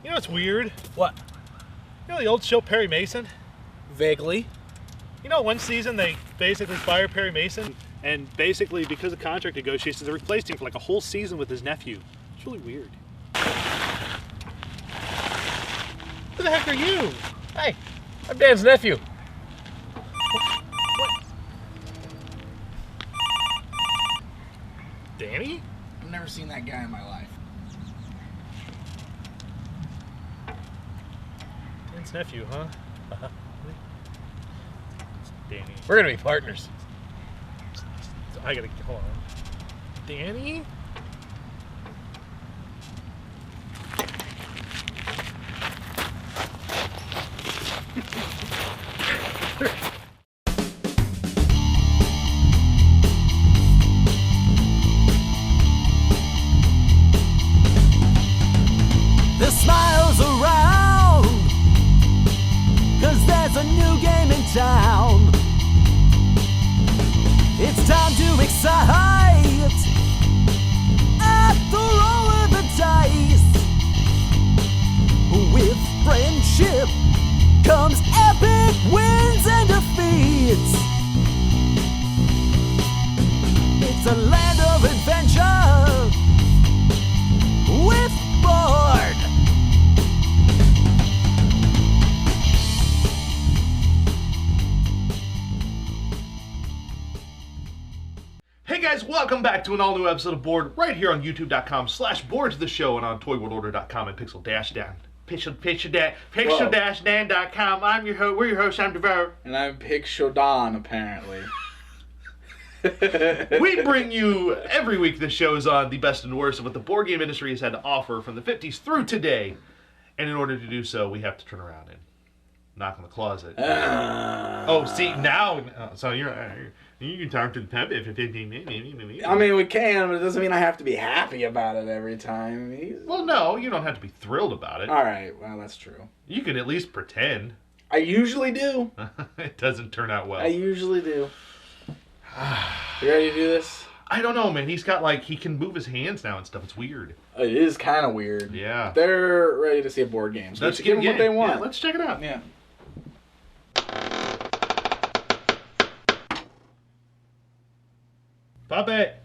You know what's weird? What? You know the old show Perry Mason? Vaguely. You know, one season they basically fired Perry Mason, and basically because of contract negotiations, they replaced him for like a whole season with his nephew. It's really weird. Who the heck are you? Hey, I'm Dan's nephew. What? Danny? I've never seen that guy in my life. Dan's nephew, huh? It's Danny. We're gonna be partners. I gotta, hold on. Danny? The smiles around, 'cause there's a new game in town. It's time to excite at the roll of the dice. With friendship comes epic wins and defeats. It's a land of adventure with board. Hey guys, welcome back to an all-new episode of Board right here on youtube.com/boardstheshow and on toyworldorder.com and pixel-dan.com. We're your host, I'm Devall. And I'm Pixel-Dan, apparently. We bring you every week the shows on the best and worst of what the board game industry has had to offer from the 50s through today. And in order to do so, we have to turn around and knock on the closet. Oh, see, now, so you can talk to the puppet for 15 minutes. I mean, we can, but it doesn't mean I have to be happy about it every time. Well, no, you don't have to be thrilled about it. All right, well, that's true. You can at least pretend. I usually do. It doesn't turn out well. I usually do. You ready to do this? I don't know, man. He's got, like, he can move his hands now and stuff. It's weird. It is kind of weird. Yeah. They're ready to see a board game. So Let's give them what they want. Yeah, let's check it out. Yeah. Puppet.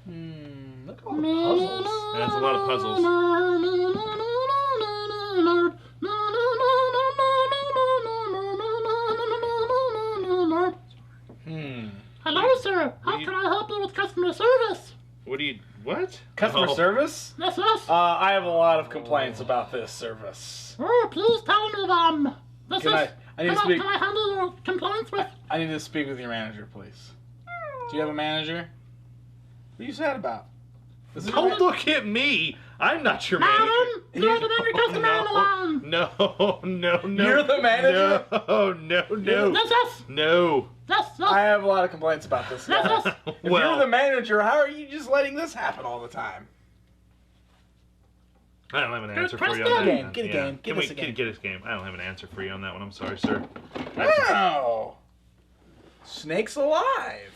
Look at all the puzzles. That's a lot of puzzles. Hello, sir. How can I help you with customer service? What? Customer service? Yes, yes. I have a lot of complaints about this service. Oh, please tell me them. Can I need to speak? Can I handle your complaints with? I need to speak with your manager, please. Do you have a manager? What are you sad about? This is your Don't look at me. I'm not your manager. Madam, you're the manager customer on the line. No. You're the manager? No. Yes, yes. No. Yes, yes. I have a lot of complaints about this guy. Yes, yes. If you're the manager, how are you just letting this happen all the time? I don't have an answer for press you the on that. game. one. Get a game. Give Can us a we game. get us a game? I don't have an answer for you on that one. I'm sorry, sir. Wow. Snake's alive.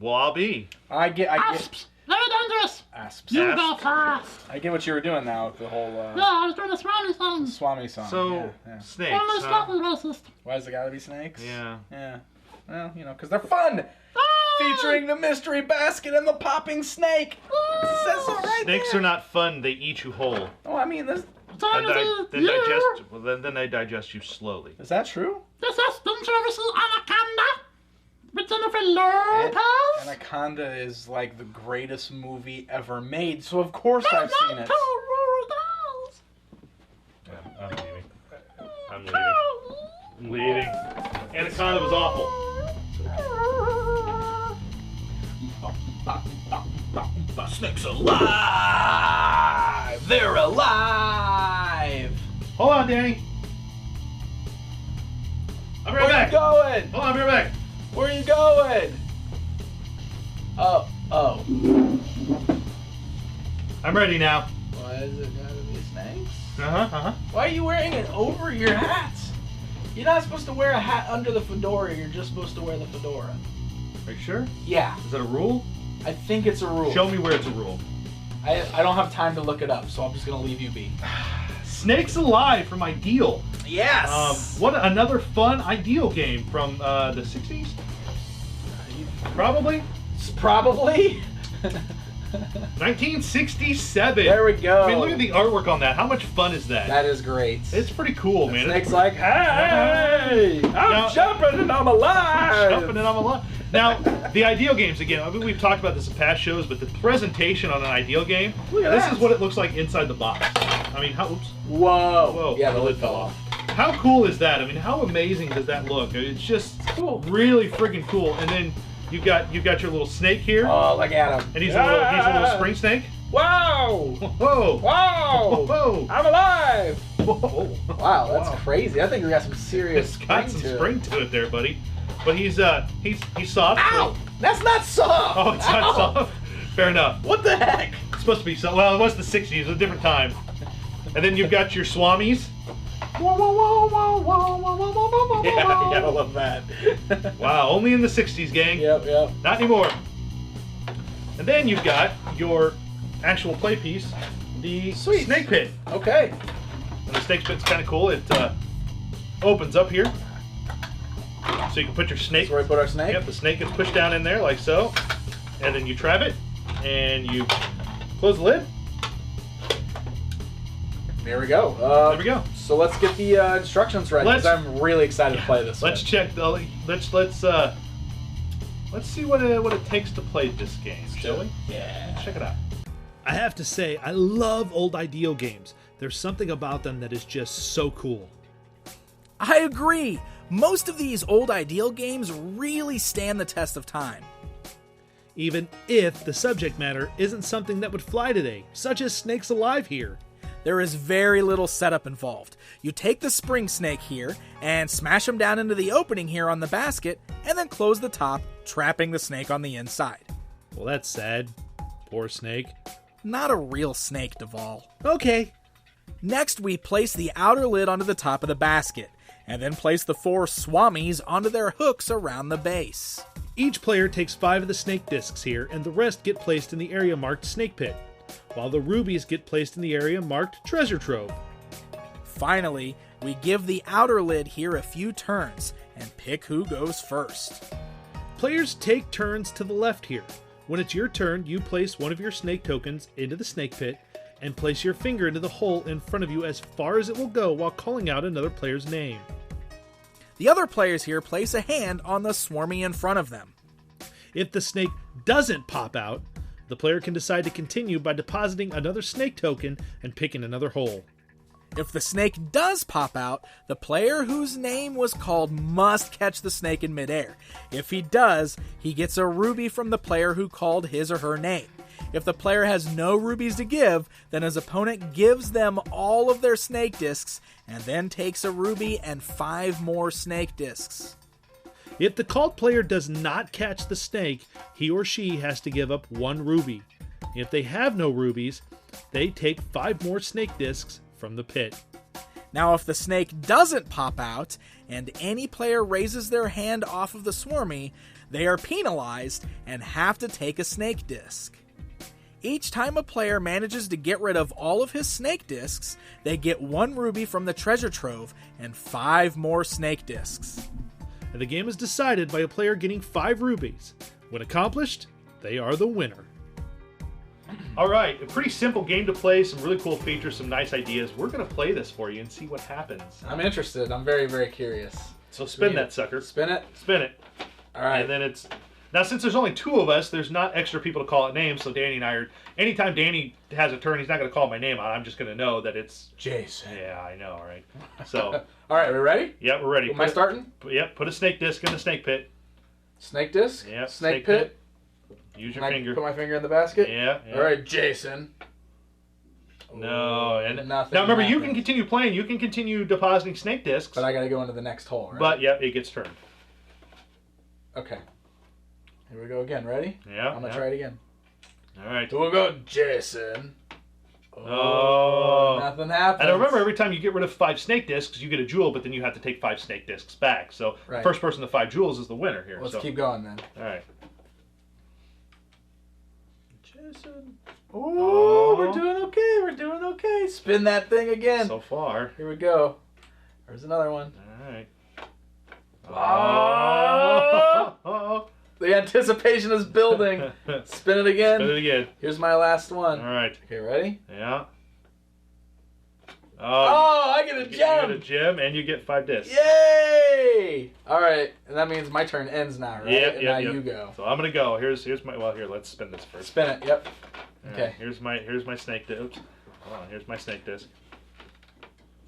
Well, I'll be. I get. Asps. Very dangerous. Asps. You Asps. go fast. I get what you were doing now with the whole Yeah, I was doing a Swami song. Swami song. So, yeah. snakes, Only huh? Scotland racist. Why does it gotta be snakes? Yeah. Yeah. Well, you know, because they're fun. Ah! Featuring the mystery basket and the popping snake. It says so right Snakes there. are not fun. They eat you whole. Oh, I mean, this. Time Then, to then you. digest. Well, then they digest you slowly. Is that true? This is Don't You Ever See Anaconda? With Jennifer Lopez? Anaconda is like the greatest movie ever made, so of course I've seen it. Yeah, I'm leaving. Anaconda was awful. Snakes alive! They're alive! Hold on, Danny. I'll be right Where back. you going? Hold on, I'll be right back. Where you going? Oh. I'm ready now. Why is it gotta be snakes? Uh-huh. Why are you wearing it over your hat? You're not supposed to wear a hat under the fedora, you're just supposed to wear the fedora. Are you sure? Yeah, Is that a rule? I think it's a rule. Show me where it's a rule. I don't have time to look it up, so I'm just gonna leave you be. Snakes Alive from Ideal. Yes. What another fun Ideal game from the 60s? Probably. Probably. 1967. There we go. I mean, look at the artwork on that. How much fun is that? That is great. It's pretty cool, man. Snake's like, hey, I'm jumping and I'm alive. Jumping and I'm alive. Now, the Ideal games, again, I mean, we've talked about this in past shows, but the presentation on an Ideal game, this is what it looks like inside the box. I mean, oops. Whoa. Yeah, the lid fell off. How cool is that? I mean, how amazing does that look? It's just really friggin' cool. And then you've got your little snake here. Oh, look at him. And he's a little spring snake. Whoa. Whoa. Whoa. Whoa. I'm alive. Whoa. Wow, that's crazy. I think we got some serious It's got some spring to it there, buddy. But he's soft. Ow! That's not soft. Oh, it's not soft. Fair enough. What the heck? It's supposed to be soft. Well, it was the 60s. It was a different time. And then you've got your swamis. Yeah, you gotta love that. Wow, only in the 60s, gang. Yep. Not anymore. And then you've got your actual play piece, the snake pit. Okay. And the snake pit's kind of cool. It opens up here. So you can put your snake. That's where we put our snake? Yep, the snake gets pushed down in there like so. And then you trap it. And you close the lid. There we go. There we go. So let's get the instructions ready, because I'm really excited to play this Let's one. check. Let's see what it takes to play this game, shall we? Yeah. Let's check it out. I have to say, I love old Ideal games. There's something about them that is just so cool. I agree. Most of these old Ideal games really stand the test of time. Even if the subject matter isn't something that would fly today, such as Snakes Alive here. There is very little setup involved. You take the spring snake here and smash him down into the opening here on the basket, and then close the top, trapping the snake on the inside. Well, that's sad. Poor snake. Not a real snake, Devall. Okay. Next, we place the outer lid onto the top of the basket, and then place the 4 swamis onto their hooks around the base. Each player takes 5 of the snake discs here, and the rest get placed in the area marked Snake Pit, while the rubies get placed in the area marked Treasure Trove. Finally, we give the outer lid here a few turns, and pick who goes first. Players take turns to the left here. When it's your turn, you place one of your snake tokens into the snake pit, and place your finger into the hole in front of you as far as it will go while calling out another player's name. The other players here place a hand on the swarmy in front of them. If the snake doesn't pop out, the player can decide to continue by depositing another snake token and picking another hole. If the snake does pop out, the player whose name was called must catch the snake in midair. If he does, he gets a ruby from the player who called his or her name. If the player has no rubies to give, then his opponent gives them all of their snake discs and then takes a ruby and 5 more snake discs. If the called player does not catch the snake, he or she has to give up 1 ruby. If they have no rubies, they take 5 more snake discs from the pit. Now, if the snake doesn't pop out, and any player raises their hand off of the swarmy, they are penalized and have to take a snake disc. Each time a player manages to get rid of all of his snake discs, they get 1 ruby from the treasure trove and 5 more snake discs. And the game is decided by a player getting 5 rubies. When accomplished, they are the winner. All right, a pretty simple game to play, some really cool features, some nice ideas. We're going to play this for you and see what happens. I'm interested. I'm very, very curious. So spin that sucker. Spin it? Spin it. All right. And then it's... Now, since there's only 2 of us, there's not extra people to call it names, so Danny and I are... Anytime Danny has a turn, he's not going to call my name out. I'm just going to know that it's... Jason. Yeah, I know, all right? So... All right, we ready? Yeah, we're ready. Am I starting? Yep, put a snake disc in the snake pit. Snake disc? Yep, Snake pit? Use Can your I finger. put my finger in the basket? Yeah. All right, Jason. No, and nothing now remember, you happens. can continue playing. You can continue depositing snake discs. But I got to go into the next hole, right? But, yeah, it gets turned. Okay. Here we go again. Ready? Yeah. I'm going to try it again. All right. Here we go, Jason. Oh. Nothing happens. And remember, every time you get rid of 5 snake discs, you get a jewel, but then you have to take 5 snake discs back. So Right. first person to 5 jewels is the winner here. Let's keep going then. All right. Jason. Oh, we're doing okay. We're doing okay. spin that thing again. So far. Here we go. There's another one. All right. Oh! The anticipation is building. Spin it again. Spin it again. Here's my last one. All right. Okay, ready? Yeah. Oh, I get a You get gem. a gem, and you get 5 discs. Yay! All right, and that means my turn ends now, right? Yep, and yep, now yep. you go. So I'm gonna go. Here's my. Well, here, let's spin this first. Spin it. Yep. All Okay. right, here's my snake disc. Oops. Hold on. Here's my snake disc.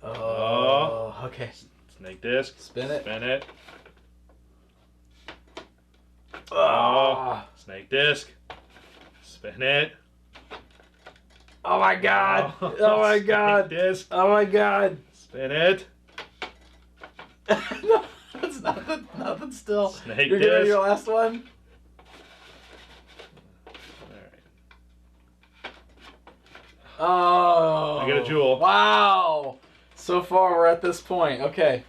Oh. Okay. Snake disc. Spin it. Spin it. Oh. Snake disc. Spin it. Oh my God. Oh my God. Snake disc. Oh my God. Spin it. No, that's nothing still. Snake You're good on disc. your last one? All right. Oh. I get a jewel. Wow. So far, we're at this point. Okay.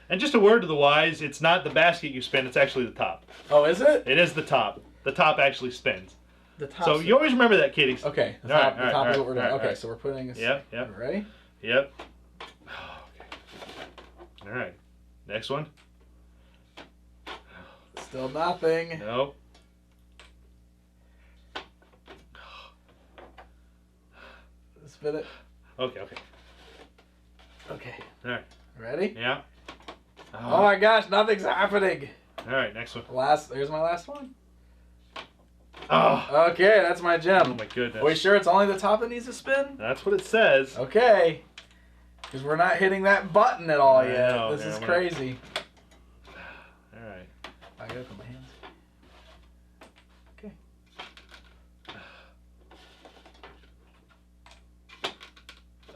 And just a word to the wise, it's not the basket you spin, it's actually the top. Oh, is it? It is the top. The top actually spins. The top. So you always remember that, kiddies. Okay. The All top, right, the top is what we're doing. all right, Okay, all right. so we're putting this. Yep, yep. Ready? Yep. Okay. All right. Next one. Still nothing. Nope. Spin it. Okay, okay. Okay. All right. Ready? Yeah. Oh my gosh, nothing's happening. All right, next one. Here's my last one. Oh, Okay, that's my oh gem. my goodness. Are we sure it's only the top that needs to spin? That's what it says. Okay. Because we're not hitting that button at all I yet. know, This here, is I'm gonna- crazy. All right. I gotta put my hands. Okay.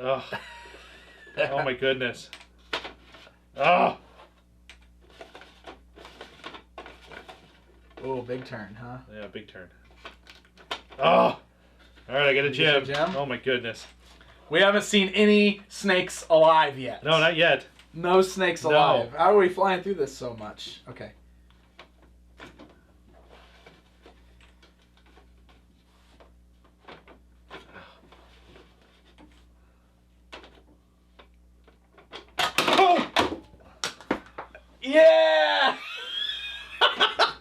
Oh. Oh my goodness. Oh. Oh, big turn, huh? Yeah, big turn. Oh. All right, I get a You get a gem. gem? Oh my goodness. We haven't seen any snakes alive yet. No, not yet. No snakes No. alive. How are we flying through this so much? Okay. Oh. Yeah!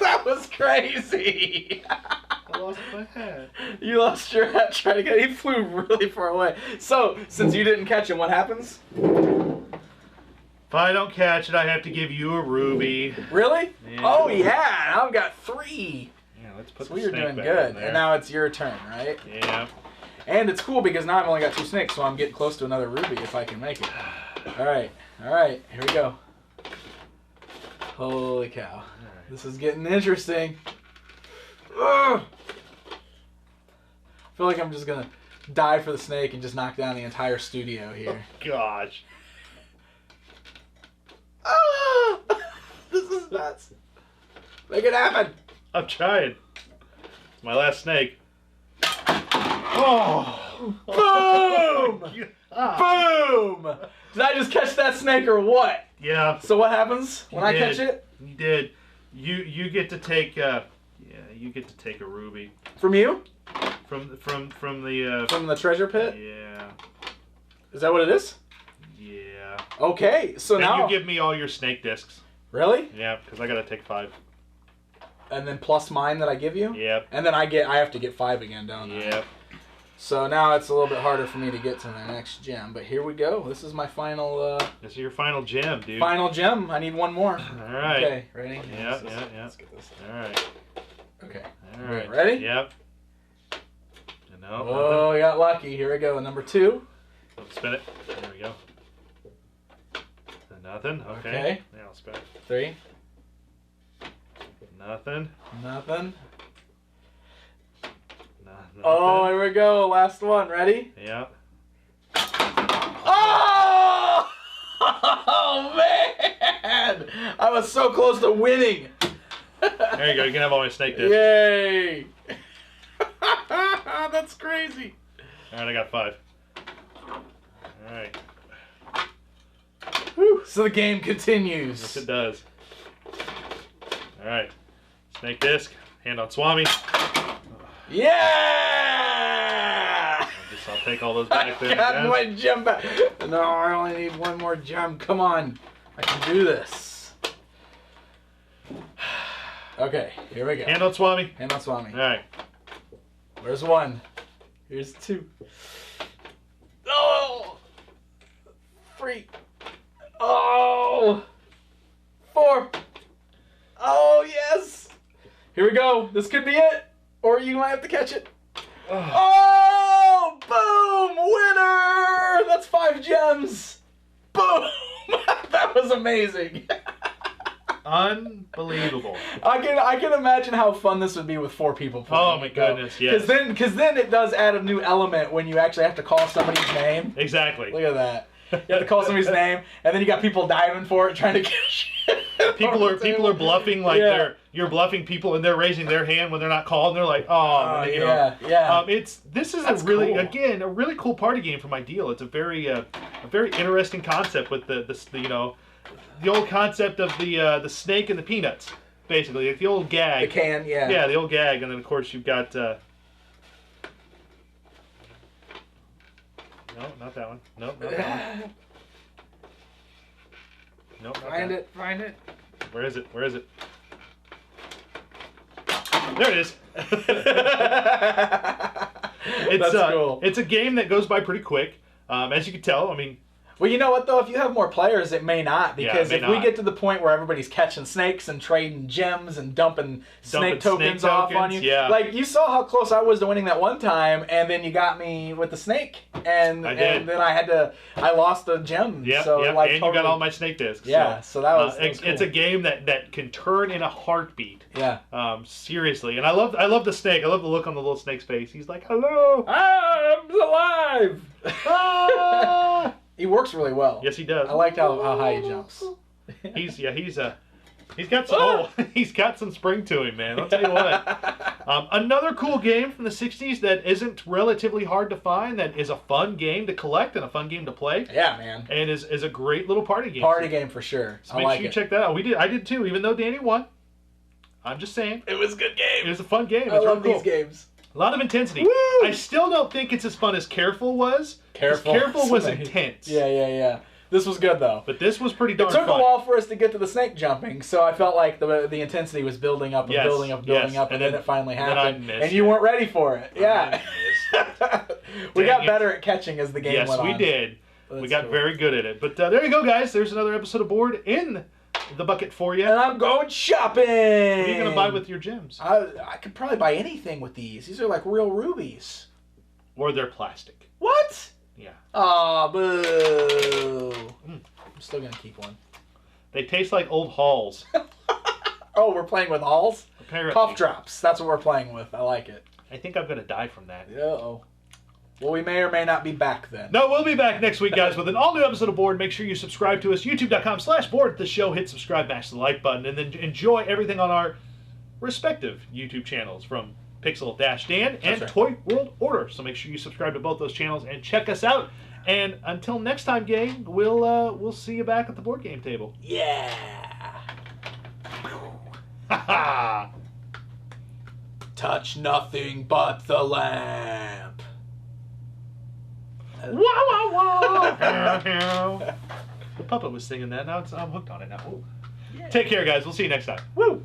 That was crazy. I lost my hat. You lost your hat trying to get. He flew really far away. So, since you didn't catch him, what happens? If I don't catch it, I have to give you a ruby. Really? Yeah. Oh yeah! Now I've got 3. Yeah, let's put So the you're snake doing back good. in there. And now it's your turn, right? Yeah. And it's cool because now I've only got 2 snakes, so I'm getting close to another ruby if I can make it. All right, here we go. Holy cow! This is getting interesting. Ugh. I feel like I'm just gonna die for the snake and just knock down the entire studio here. Gosh. Ah! This is nuts. Make it happen. I'm trying. It's my last snake. Oh. Boom! Ah. Boom! Did I just catch that snake or what? Yeah. So what happens when You I did. catch it? You did. You get to take you get to take a ruby From you? from the From the treasure pit? yeah. Is that what it is? Yeah. Okay, so Then now you give me all your snake discs. really? Yeah, because I gotta take 5. And then plus mine that I give you? Yep. And then I have to get 5 again, don't I? Yep. So now it's a little bit harder for me to get to the next gem, but here we go. This is my final This is your final gem, dude. final gem. I need one more. All right. Okay, ready? Yeah, Let's yeah. Let's get this. All right. Okay. All right. Ready? Yep. No. Oh, I got lucky. Here we go. Number 2. Nothing. Spin it. There we go. Nothing. Okay. Okay. Yeah, I'll spin it. 3. Nothing. Nothing. Nothing. Oh, here we go. Last one. Ready? Yeah. Oh! Oh, man! I was so close to winning. There you go. You can have all my snake discs. Yay! That's crazy. All right, I got 5. All right. Whew. So the game continues. Yes, it does. All right. Snake disc. Hand on Swami. Yeah! take all those back there. Got Jeff. my gem back. No, I only need one more gem. Come on. I can do this. Okay, here we go. Hand on Swami. Hand on Swami. All right. Where's one? Here's two. Oh! 3. Oh! 4. Oh, yes! Here we go. This could be it. Or you might have to catch it. Oh! Boom! Winner! That's 5 gems. Boom! That was amazing. Unbelievable. I can imagine how fun this would be with 4 people playing. Oh my goodness, yes. Because then it does add a new element when you actually have to call somebody's name. Exactly. Look at that. You have to call somebody's name, and then you got people diving for it, trying to catch it. People are bluffing like you're bluffing people, and they're raising their hand when they're not called, and they're like, you know. Yeah. This is That's a really cool. a really cool party game for my deal. It's a very interesting concept with the you know, the old concept of the snake and the peanuts, basically, like the old gag. The can, yeah. Yeah, the old gag, and then of course you've got. No, not that one. Nope, not that one. Nope, not Find that. it, find it. Where is it? Where is it? There it is. That's cool. It's a game that goes by pretty quick. As you can tell, I mean, Well, you know what, though? If you have more players, it may not. Because it may if we not. get to the point where everybody's catching snakes and trading gems and dumping snake tokens off on you. yeah. Like, you saw how close I was to winning that one time, and then you got me with the snake. And I did. And then I lost a gem. yeah, so, yeah, like, and totally, you got all my snake discs. Yeah, so that was it's cool. a game that can turn in a heartbeat. Yeah. Seriously, and I love the snake. I love the look on the little snake's face. He's like, "Hello." I'm alive! Ah! He works really well. Yes, he does. I liked how high he jumps. He's got some he's got some spring to him, man. I'll tell you what. Another cool game from the '60s that isn't relatively hard to find. That is a fun game to collect and a fun game to play. Yeah, man. And is a great little party game. Party game for sure. So make sure you check that out. I did too, even though Danny won. I'm just saying. It was a good game. It was a fun game. I It's love really these cool. games. A lot of intensity. Woo! I still don't think it's as fun as Careful was. 'Cause Careful was intense. Yeah. This was good though. But this was pretty darn It took fun. a while for us to get to the snake jumping, so I felt like the intensity was building up and Yes, building up, yes. and then it finally and then I happened. missed And you it. weren't ready for it. Yeah. We Dang got it. better at catching as the game Yes, went on. we did. That's We got cool. very good at it. But there you go, guys. There's another episode of Board in the bucket for you. And I'm going shopping. What are you going to buy with your gems? I could probably buy anything with these. These are like real rubies. Or they're plastic. What? Yeah. Aw, boo. I'm still going to keep one. They taste like old halls. Oh, we're playing with alls? Apparently. Cough drops. That's what we're playing with. I like it. I think I'm going to die from that. Uh-oh. Well, we may or may not be back then. No, we'll be back next week, guys, with an all-new episode of Board. Make sure you subscribe to us, youtube.com/board. The show, hit subscribe, mash the like button, and then enjoy everything on our respective YouTube channels from Pixel-Dan and right. Toy World Order. So make sure you subscribe to both those channels and check us out. And until next time, gang, we'll see you back at the board game table. Yeah. Ha ha! Touch nothing but the lamp. Wow, wow, wow! The puppet was singing that. Now I'm hooked on it now. Ooh. Take care, guys. We'll see you next time. Woo!